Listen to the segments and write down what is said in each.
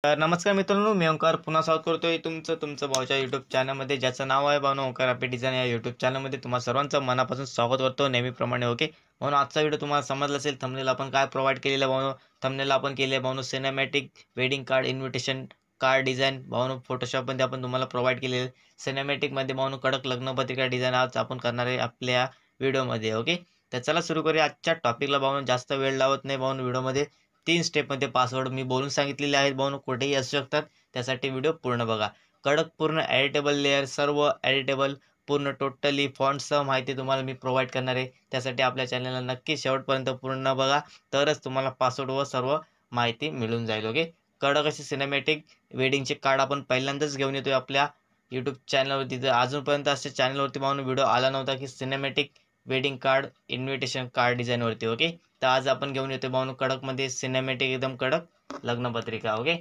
नमस्कार मित्रांनो, मी ओंकार पुन्हा स्वागत करतोय तुमचं भाऊच्या यूट्यूब चॅनलमध्ये, ज्याचं नाव आहे भावना ओंकार अपडेट डिझाईन. या यूट्यूब चॅनलमध्ये तुम्हा सर्वांचं मनापासून स्वागत करतो नेहमीप्रमाणे. ओके म्हणून आजचा व्हिडिओ तुम्हाला समजला असेल. थंबनेल आपण काय प्रोव्हाइड केलेलं आहे भावनो, थंबनेल आपण केले आहे भावनो cinematic wedding card invitation card design भावनो. फोटोशॉपमध्ये आपण तुम्हाला प्रोव्हाइड केलेलं सिनेमॅटिकमध्ये भावनो कडक लग्नपत्रिका डिझाईन आज आपण करणार आहे आपल्या व्हिडिओमध्ये. ओके, तर चला सुरू करूया आजच्या टॉपिकला भावनो. जास्त वेळ लावत नाही भावनो. व्हिडिओमध्ये 3 स्टेपमध्ये पासवर्ड मी बोलून सांगितलेले आहेत भावनो, कुठेही असू शकतात. त्यासाठी व्हिडिओ पूर्ण बघा. कडक पूर्ण एडिटेबल लेअर, सर्व एडिटेबल पूर्ण टोटली फॉन्टसह माहिती तुम्हाला मी प्रोव्हाइड करणार आहे. त्यासाठी आपल्या चॅनलला नक्की शेवटपर्यंत पूर्ण बघा, तरच तुम्हाला पासवर्ड व सर्व माहिती मिळून जाईल. ओके, कडक असे सिनेमॅटिक वेडिंगचे कार्ड आपण पहिल्यांदाच घेऊन येतोय आपल्या यूट्यूब चॅनलवरती. तर अजूनपर्यंत अशा चॅनलवरती भावनो व्हिडिओ आला नव्हता की cinematic wedding card invitation card डिझाईनवरती. ओके, तर आज आपण घेऊन येतो भावनो कडकमध्ये सिनेमॅटिक एकदम कडक लग्नपत्रिका. ओके,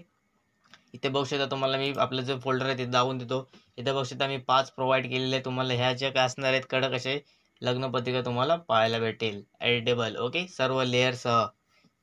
इथे बघू शकता तुम्हाला मी आपलं जो फोल्डर आहे ते दाखवून देतो. इथे बघू शकता मी 5 प्रोव्हाइड केलेले आहे तुम्हाला. ह्या ज्या काय असणार आहेत कडक असे लग्नपत्रिका तुम्हाला पाहायला भेटेल एडिटेबल. ओके, सर्व लेअरसह.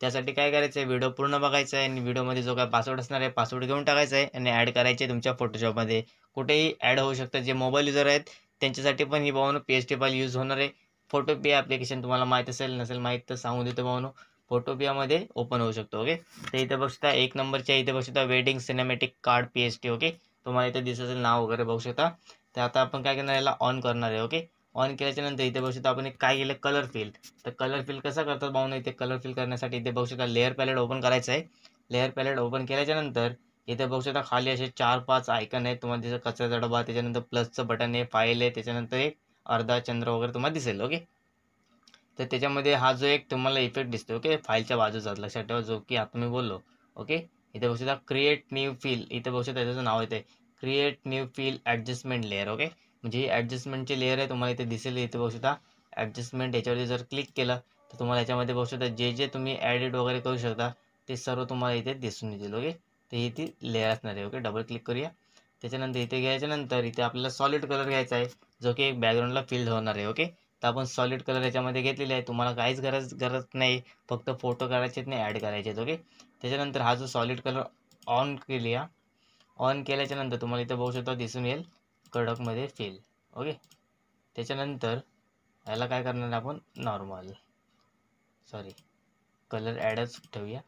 त्यासाठी काय करायचं आहे, व्हिडिओ पूर्ण बघायचा आहे आणि व्हिडिओमध्ये जो काय पासवर्ड असणार आहे पासवर्ड घेऊन टाकायचा आहे आणि ॲड करायचे तुमच्या फोटोशॉपमध्ये. कुठेही ॲड होऊ शकतं. जे मोबाईल युजर आहेत त्यांच्यासाठी पण ही भावनो PHP फाईल यूज होणार आहे. फोटोपिया ॲप्लिकेशन तुम्हाला माहीत असेल, नसेल माहीत तर सांगून देतो भावनो. फोटोपियामध्ये ओपन होऊ शकतो. ओके, तर इथे बघू शकता 1 नंबरच्या इथे बघू शकता wedding cinematic card PHP. Okay, तुम्हाला इथे दिसत असेल नाव वगैरे बघू शकता. तर आता आपण काय करणार, याला ऑन करणार आहे. ओके, ऑन केल्याच्या नंतर इथे बघू शकता आपण काय केलं, कलर फिल. तर कलर फिल कसा करतात भावनो, इथे कलर फिल करण्यासाठी इथे बघू शकता लेअर पॅलेट ओपन करायचं आहे. लेअर पॅलेट ओपन केल्याच्या नंतर इथे बघू शकता खाली असे 4-5 आयकन आहेत तुम्हाला दिसत. कचऱ्याचा डबा, त्याच्यानंतर प्लसचं बटन आहे, फाईल आहे, त्याच्यानंतर एक अर्धा चंद्र वगैरे तुम्हाला दिसेल. ओके, तर त्याच्यामध्ये हा जो एक तुम्हाला इफेक्ट दिसतो ओके फाईलच्या बाजूचा, लक्षात ठेवा, जो की आता मी बोललो. ओके, इथे बघू शकता क्रिएट न्यू फिल. इथे बघू शकता त्याचं नाव येते create new fill adjustment layer. Okay, म्हणजे ही ॲडजस्टमेंटची लेअर आहे तुम्हाला इथे दिसेल. इथे बघू शकता ॲडजस्टमेंट, याच्यावरती जर क्लिक केलं तर तुम्हाला याच्यामध्ये बघू शकता जे तुम्ही ॲडिट वगैरे करू शकता ते सर्व तुम्हाला इथे दिसून येतील. ओके, तर ही ती लेअर असणार आहे. ओके, डबल क्लिक करूया. त्याच्यानंतर इथे घ्यायच्या नंतर इथे आपल्याला सॉलिड कलर घ्यायचा आहे, जो की एक बॅकग्राऊंडला फिल होणार आहे. ओके, तर आपण सॉलिड कलर याच्यामध्ये घेतलेले आहे. तुम्हाला काहीच गरज नाही, फक्त फोटो काढायचे नाही, ॲड करायचे आहेत. ओके, त्याच्यानंतर हा जो सॉलिड कलर ऑन केला, ऑन केल्याच्या नंतर तुम्हाला इथं बघू शकता दिसून येईल कडकमध्ये फिल. ओके, त्याच्यानंतर याला काय करणार आपण, नॉर्मल कलर ॲडच ठेवूया.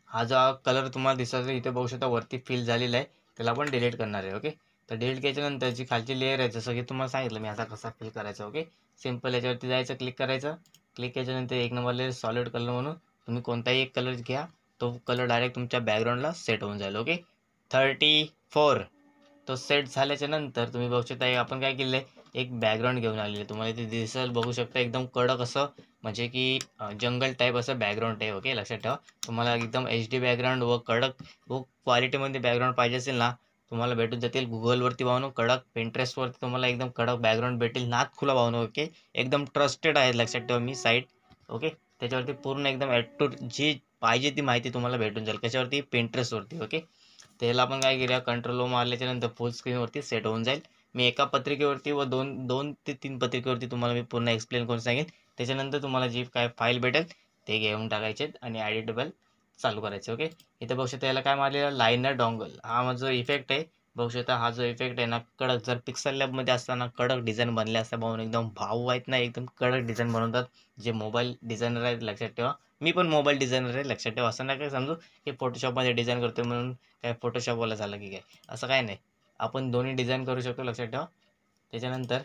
हा जो कलर तुम्हाला दिसत असेल इथे बघू शकता वरती फिल झालेला आहे, त्याला आपण डिलीट करणार आहे. ओके, तर डिलीट केल्याच्यानंतर जी खालची लेअर आहे, जसं की तुम्हाला सांगितलं मी असा कसा फिल करायचा. ओके, सिम्पल याच्यावरती जायचं, क्लिक करायचं. क्लिक केल्याच्यानंतर 1 नंबर लेअर सॉलिड कलर म्हणून तुम्ही कोणताही एक कलर घ्या, तो कलर डायरेक्ट तुमच्या बॅकग्राऊंडला सेट होऊन जाईल. ओके, 34 तो सेट झाल्याच्या नंतर तुम्ही बघू शकता आपण काय केलेलं आहे, एक बॅकग्राऊंड घेऊन आलेले आहे. तुम्हाला इथे दिसेल बघू शकता एकदम कडक असं, म्हणजे की जंगल टाईप असं बॅकग्राऊंड आहे. ओके, लक्षात ठेवा, तुम्हाला एकदम HD बॅकग्राऊंड व कडक व क्वालिटीमध्ये बॅकग्राऊंड पाहिजे असेल ना, तुम्हाला भेटून जातील गुगलवरती भावनो. कडक Pinterestवरती तुम्हाला एकदम कडक बॅकग्राऊंड भेटेल. नाथ खुला भावनो. ओके, एकदम ट्रस्टेड आहे, लक्षात ठेवा मी साईट. ओके, त्याच्यावरती पूर्ण एकदम ॲट जी पाहिजे ती माहिती तुम्हाला भेटून जाईल. कशावरती, Pinterestवरती. ओके, त्याला आपण काय केलं, कंट्रोल मारल्याच्या नंतर फुल स्क्रीनवरती सेट होऊन जाईल. मी एका पत्रिकेवरती व 2 ते 3 पत्रिकेवरती तुम्हाला मी पूर्ण एक्सप्लेन करून सांगेन. त्याच्यानंतर तुम्हाला जी काय फाईल भेटेल ते घेऊन टाकायचे आणि एडिटेबल चालू करायचे. ओके, इथे बघू शकता याला काय मारलेलं, लायनर डॉंगल. हा जो इफेक्ट आहे बघू शकता, हा जो इफेक्ट आहे ना कडक, जर पिक्सल लॅबमध्ये असताना कडक डिझाईन बनले असता भाऊन, एकदम भाऊ आहेत ना, एकदम कडक डिझाईन बनवतात जे मोबाईल डिझायनर आहेत. लक्षात ठेवा, मी पण मोबाईल डिझायनर आहे, लक्षात ठेवा. असं नाही काय समजू की फोटोशॉपमध्ये डिझाईन करतो म्हणून काय फोटोशॉपवाला झालं की काय, असं काय नाही. आपण दोन्ही डिझाईन करू शकतो, लक्षात ठेवा. त्याच्यानंतर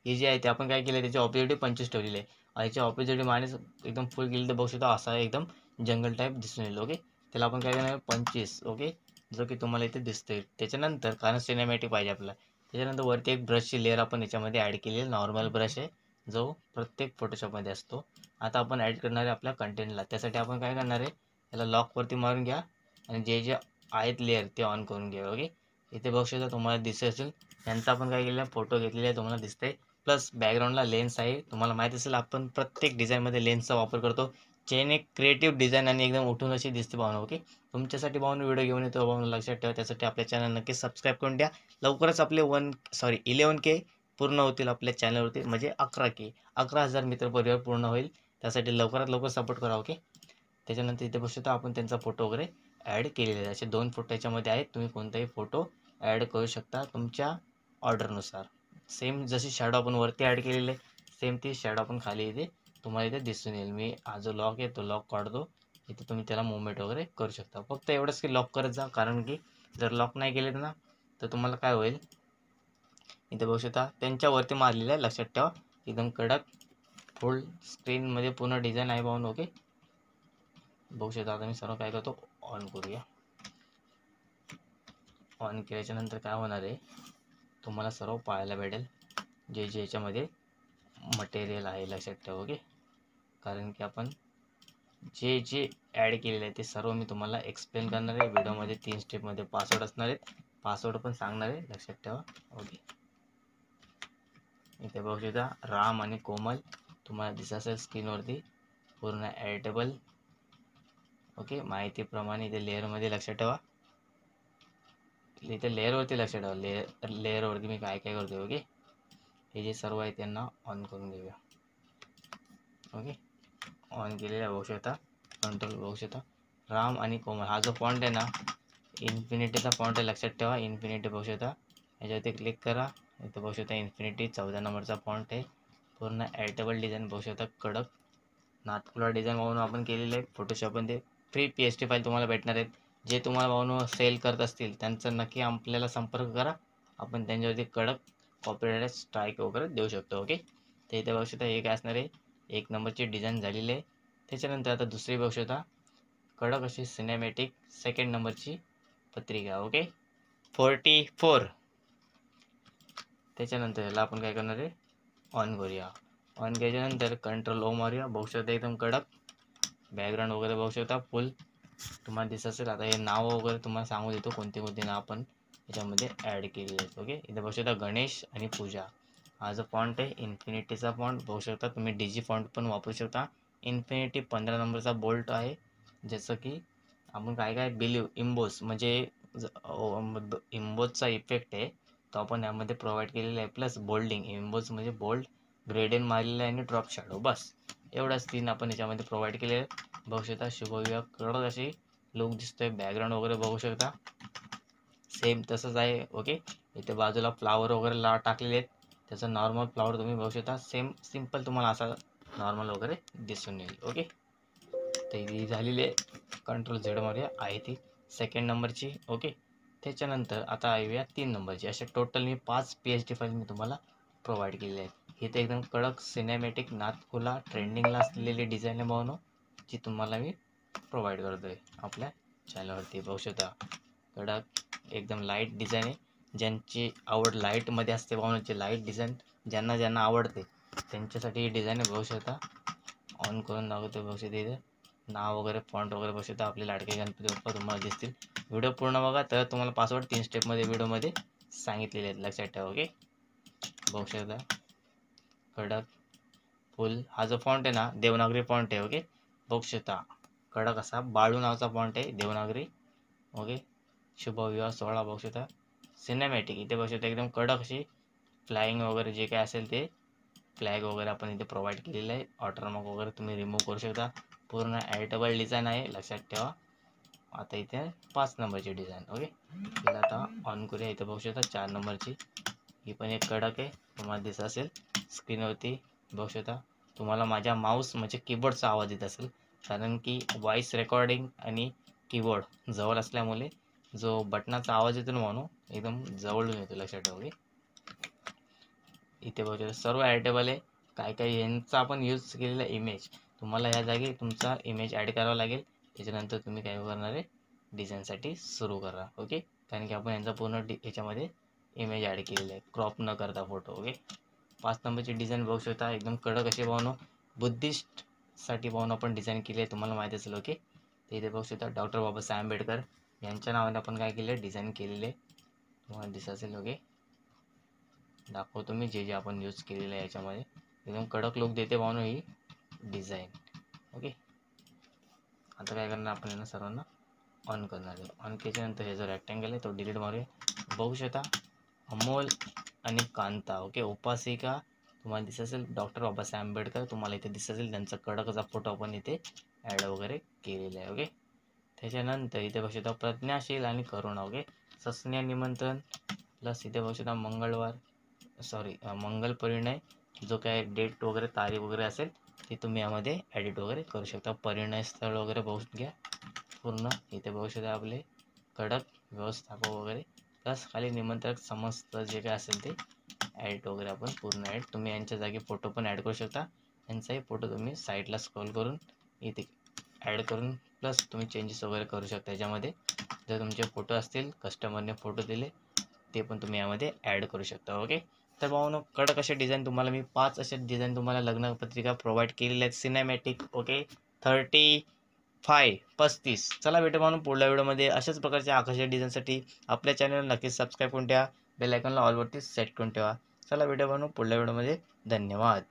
हे जे आहे ते आपण काय केलं, त्याची ऑपॉझिटिव्ह 25 ठेवलेली आहे. याची ऑपॉझिटिव्ह मायनस एकदम फुल केली तर बघू शकता असा एकदम जंगल टाईप दिसून येईल. ओके, त्याला आपण काय करणार, 25. ओके, जो की तुम्हाला इथे दिसतोय. त्याच्यानंतर कारण सिनेमॅटिक पाहिजे आपल्याला, त्याच्यानंतर वरती एक ब्रशची लेअर आपण याच्यामध्ये ॲड केली आहे. नॉर्मल ब्रश आहे जो प्रत्येक फोटोशॉपमध्ये असतो. आता आपण ॲड करणार आहे आपल्या कंटेंटला. त्यासाठी आपण काय करणार आहे, याला लॉकवरती मारून घ्या आणि जे आहेत लेअर ते ऑन करून घ्या. ओके, इथे बघू शकता तुम्हाला दिसत असेल, यांचा आपण काय केलेला फोटो घेतलेला आहे, तुम्हाला दिसतंय. प्लस बॅकग्राऊंडला लेन्स आहे. तुम्हाला माहीत असेल आपण प्रत्येक डिझाईनमध्ये लेन्सचा वापर करतो. चेन एक क्रिएटिव्ह डिझाईन आणि एकदम उठून अशी दिसते भावना. ओके, तुमच्यासाठी भावना व्हिडिओ घेऊन येतो भावना, लक्षात ठेवा. त्यासाठी आपल्या चॅनल नक्की सबस्क्राईब करून द्या. लवकरच आपले 11K पूर्ण होतील आपल्या चॅनलवरती, म्हणजे 11K 11,000 मित्रपरिवार पूर्ण होईल. त्यासाठी लवकरात लवकर सपोर्ट करा. ओके, त्याच्यानंतर इथे बघू शकता आपण त्यांचा फोटो वगैरे ॲड केलेले आहे. असे 2 फोटो याच्यामध्ये आहेत. तुम्ही कोणताही फोटो ॲड करू शकता तुमच्या ऑर्डरनुसार. सेम जशी शॅडो आपण वरती ॲड केलेली आहे सेम ती शॅडो आपण खाली इथे तुम्हाला इथे दिसून येईल. मी हा जो लॉक आहे तो लॉक काढतो. इथे तुम्ही त्याला मूवमेंट वगैरे करू शकता. फक्त एवढंच की लॉक करत जा, कारण की जर लॉक नाही केले ना तर तुम्हाला काय होईल, इथे बघू शकता त्यांच्यावरती मारलेलं आहे. लक्षात ठेवा एकदम कडक फुल स्क्रीनमध्ये पूर्ण डिझाईन आहे पाहून. ओके, बघू शकता. आता मी सर्व काय करतो ऑन करूया. ऑन केल्याच्या नंतर काय होणार आहे तुम्हाला सर्व पाहायला भेटेल जे जे याच्यामध्ये मटेरियल आहे. लक्षात ठेवा. ओके, कारण की आपण जे जे ॲड केलेलं आहे ते सर्व मी तुम्हाला एक्सप्लेन करणार आहे व्हिडिओमध्ये. 3 स्टेपमध्ये पासवर्ड असणार आहेत, पासवर्ड पण सांगणार आहे. लक्षात ठेवा. ओके, इथे बघू शकता राम आणि कोमल तुम्हाला दिसत असेल स्क्रीनवरती पूर्ण ॲडेबल. ओके, माहितीप्रमाणे इथे लेअरमध्ये लक्षात ठेवा. इथे लेअरवरती लक्षात ठेवा. लेअरवरती मी काय काय करतो. ओके, हे जे सर्व आहे त्यांना ऑन करून देऊया. ओके, ऑन केलेला बघू शकता. कंट्रोल बघू शकता राम आणि कोमल हा जो फॉन्ट आहे ना इन्फिनिटीचा फॉन्ट आहे. लक्षात ठेवा इन्फिनिटी बघू शकता. याच्यावरती क्लिक करा. इथं बघू शकता इन्फिनिटी 14 नंबरचा फॉन्ट आहे. पूर्ण ॲडेबल डिझाईन बघू शकता. कडक नाथपुला डिझाईन म्हणून आपण केलेलं आहे फोटोशॉपमध्ये. फ्री PST फाईल तुम्हाला भेटणार आहेत. जे तुम्हाला म्हणून सेल करत असतील त्यांचं नक्की आपल्याला संपर्क करा. आपण त्यांच्यावरती कडक कॉपीराइट स्ट्राईक वगैरे देऊ शकतो. ओके, तर इथे बघू शकता हे काय असणार आहे 1 नंबरची डिझाईन झालेली आहे. त्याच्यानंतर आता दुसरी बघू शकता कडक अशी सिनेमॅटिक 2nd नंबरची पत्रिका. ओके, 44. त्याच्यानंतर याला आपण काय करणार आहे ऑन करूया. ऑन केल्यानंतर कंट्रोल O मारूया. बघू शकता एकदम कडक बॅकग्राऊंड वगैरे बघू शकता फुल तुम्हाला दिसत असेल. आता हे नाव वगैरे तुम्हाला सांगू देतो कोणते कोणते नाव आपण याच्यामध्ये ॲड केलेले आहेत. ओके, इथे बघू शकता गणेश आणि पूजा हा जो फॉन्ट आहे इन्फिनिटीचा फॉन्ट बघू शकता. तुम्ही DG फॉन्ट पण वापरू शकता. इन्फिनिटी 15 नंबरचा बोल्ट आहे. जसं की आपण काय काय बिलीव इम्बोस म्हणजे इम्बोजचा इफेक्ट आहे तो आपण यामध्ये प्रोव्हाइड केलेला आहे. प्लस बोल्डिंग इम्बोज म्हणजे बोल्ड ग्रेडेन मारलेला आहे आणि ड्रॉप शॅडो बस एवढाच 3 आपण याच्यामध्ये प्रोव्हाइड केलेले आहेत. बघू शकता शुभविवाह कडक अशी लुक दिसतोय. बॅकग्राऊंड वगैरे बघू शकता सेम तसंच आहे. ओके, इथे बाजूला फ्लावर वगैरे टाकलेले आहेत. त्याचं नॉर्मल फ्लावर तुम्ही बघू शकता सेम सिम्पल तुम्हाला असा नॉर्मल वगैरे दिसून येईल. ओके, तर ही झालेली आहे. कंट्रोल Z मारूया आहे ती 2nd नंबरची. ओके, त्याच्यानंतर आता येऊया 3 नंबरची. असे टोटल मी 5 PST फाईल मी तुम्हाला प्रोव्हाइड केलेले आहेत. ही तर एकदम कडक सिनेमॅटिक नाथपुला ट्रेंडिंगला असलेली डिझाईन आहे म्हणून जी तुम्हाला मी प्रोव्हाइड करतो आहे आपल्या चॅनलवरती. बघू शकता कडक एकदम लाईट डिझाईन आहे. ज्यांची आवड लाईटमध्ये असते भावनाची लाईट डिझाईन ज्यांना ज्यांना आवडते त्यांच्यासाठी ही डिझाईन आहे. बघू शकता ऑन करून दाखवतो. बघू शकता इथे नाव वगैरे फॉन्ट वगैरे बघू शकता. आपले लाडके गणपती बाप्पा तुम्हाला दिसतील. व्हिडिओ पूर्ण बघा तर तुम्हाला पासवर्ड 3 स्टेपमध्ये व्हिडिओमध्ये सांगितलेले आहेत. लक्षात ठेवा. ओके, बघू शकता कडक फुल हा जो फॉन्ट आहे ना देवनागरी फॉन्ट आहे. ओके, बघू शकता कडक असा बाळू नावाचा फॉन्ट आहे देवनागरी. ओके, शुभविवाह सोहळा बघू शकता सिनेमॅटिक. इथे बघू शकता एकदम कडक अशी फ्लाइंग वगैरे जे काय असेल ते फ्लॅग वगैरे आपण इथे प्रोव्हाइड केलेलं आहे. वॉटरमार्क वगैरे तुम्ही रिमूव्ह करू शकता. पूर्ण ॲडेबल डिझाईन आहे. लक्षात ठेवा. आता इथे 5 नंबरची डिझाईन. ओके, तिला आता ऑन करूया. इथे बघू शकता 4 नंबरची ही पण एक कडक आहे तुम्हाला दिसत असेल स्क्रीनवरती. बघू शकता तुम्हाला माझ्या माऊस म्हणजे कीबोर्डचा आवाज येत असेल कारण की व्हॉईस रेकॉर्डिंग आणि कीबोर्ड जवळ असल्यामुळे जो बटनाचा आवाज येतो ना म्हणून एकदम जवळून येतो. लक्षात ठेवा. ओके, इथे बघू शकता सर्व ॲडेबल आहे. काय काय यांचा आपण यूज केलेला इमेज तुम्हाला या जागी तुमचा इमेज ॲड करावा लागेल. त्याच्यानंतर तुम्ही काय करणार आहे डिझाईनसाठी सुरू करा. ओके, कारण की आपण यांचा पूर्ण याच्यामध्ये इमेज ॲड केलेला आहे क्रॉप न करता फोटो. ओके, 5 नंबरची डिझाईन बघू शकता एकदम कडक असे भावनो बुद्धिस्टसाठी भावनो आपण डिझाईन केली आहे तुम्हाला माहिती असेल. ओके, तर इथे बघू शकता डॉक्टर बाबासाहेब आंबेडकर यांच्या नावाने आपण काय केलं डिझाईन केलेले तुम्हाला दिसत असेल. ओके, दाखवतो मी जे जे आपण यूज केलेलं आहे याच्यामध्ये एकदम कडक लुक देते भावनो ही डिझाईन. ओके, आता काय करणार आपण यांना सर्वांना ऑन करणार आहे. ऑन केल्यानंतर हे जो रेक्टँगल आहे तो डिलीट मारूया. बघू शकता अमोल आणि कांता. ओके, उपासिका तुम्हाला दिसत असेल डॉक्टर बाबासाहेब आंबेडकर तुम्हाला इथे दिसत असेल त्यांचा कडक असा फोटो आपण इथे ॲड वगैरे केलेलं आहे. ओके, त्याच्यानंतर इथे बघू शकता प्रज्ञाशील आणि करुणा. ओके, सस्नेह निमंत्रण प्लस इथे बघू शकता मंगळवार मंगल परिणय, जो काय डेट वगैरे तारीख वगैरे असेल ते तुम्ही यामध्ये ॲडिट वगैरे करू शकता. परिणय स्थळ वगैरे बघून घ्या पूर्ण. इथे बघू शकता आपले कडक व्यवस्थापक वगैरे प्लस खाली निमंत्रक समस्त जे काय असेल ते ॲड वगैरे आपण पूर्ण ॲड. तुम्ही यांच्या जागी फोटो पण ॲड करू शकता. यांचाही फोटो तुम्ही साईडला स्क्रॉल करून इथे ॲड करून प्लस तुम्ही चेंजेस वगैरे करू शकता याच्यामध्ये. जर तुमचे फोटो असतील, कस्टमरने फोटो दिले, ते पण तुम्ही यामध्ये ॲड करू शकता. ओके, तर भावांनो कडक असे डिझाईन तुम्हाला मी 5 असे डिझाईन तुम्हाला लग्नपत्रिका प्रोव्हाइड केलेले आहेत सिनेमॅटिक. ओके, 35. चला भेटू म्हणून पुढल्या व्हिडिओमध्ये अशाच प्रकारच्या आकर्षक डिझाईनसाठी आपल्या चॅनलला नक्कीच सबस्क्राईब करून ठेवा. बेल आयकॉनला ऑलवरती सेट करून ठेवा. चला भेटू म्हणून पुढल्या व्हिडिओमध्ये. धन्यवाद.